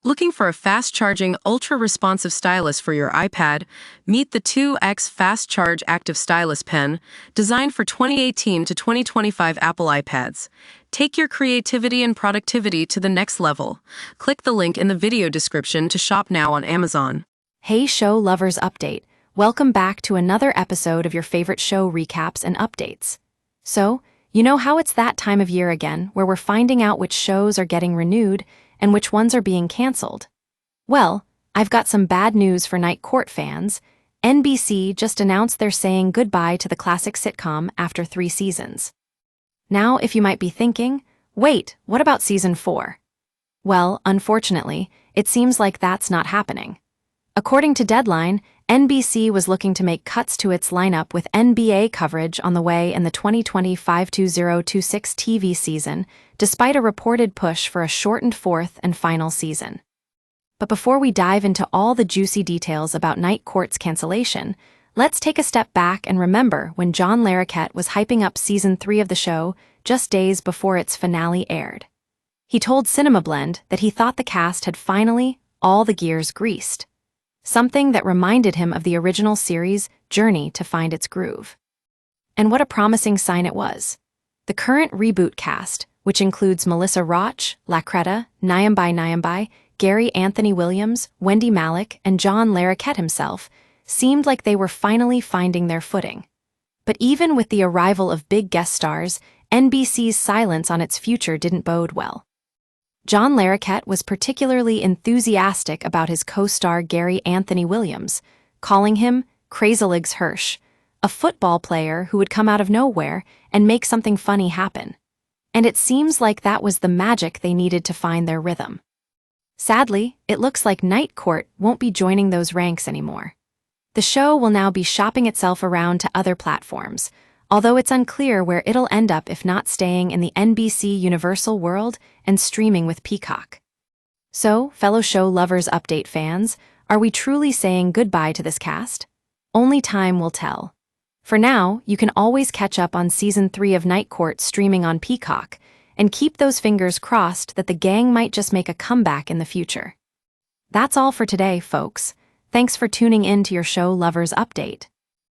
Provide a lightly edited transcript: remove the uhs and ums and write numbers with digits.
Looking for a fast-charging, ultra-responsive stylus for your iPad? Meet the 2X Fast Charge Active Stylus Pen, designed for 2018 to 2025 Apple iPads. Take your creativity and productivity to the next level. Click the link in the video description to shop now on Amazon. Hey show lovers update. Welcome back to another episode of your favorite show recaps and updates. So, you know how it's that time of year again where we're finding out which shows are getting renewed and which ones are being canceled? Well, I've got some bad news for Night Court fans. NBC just announced they're saying goodbye to the classic sitcom after 3 seasons. Now, if you might be thinking, wait, what about season 4? Well, unfortunately, it seems like that's not happening. According to Deadline, NBC was looking to make cuts to its lineup with NBA coverage on the way in the 2025-2026 TV season, despite a reported push for a shortened 4th and final season. But before we dive into all the juicy details about Night Court's cancellation, let's take a step back and remember when John Larroquette was hyping up season 3 of the show just days before its finale aired. He told Cinema Blend that he thought the cast had finally all the gears greased, something that reminded him of the original series' journey to find its groove. And what a promising sign it was. The current reboot cast, which includes Melissa Roach, Lacretta, Nyambai, Gary Anthony Williams, Wendy Malick, and John Larroquette himself, seemed like they were finally finding their footing. But even with the arrival of big guest stars, NBC's silence on its future didn't bode well. John Larroquette was particularly enthusiastic about his co-star Gary Anthony Williams, calling him Crazylegs Hirsch, a football player who would come out of nowhere and make something funny happen. And it seems like that was the magic they needed to find their rhythm. Sadly, it looks like Night Court won't be joining those ranks anymore. The show will now be shopping itself around to other platforms, although it's unclear where it'll end up if not staying in the NBC Universal world and streaming with Peacock. So, fellow show lovers update fans, are we truly saying goodbye to this cast? Only time will tell. For now, you can always catch up on season 3 of Night Court streaming on Peacock, and keep those fingers crossed that the gang might just make a comeback in the future. That's all for today, folks. Thanks for tuning in to your show lovers update.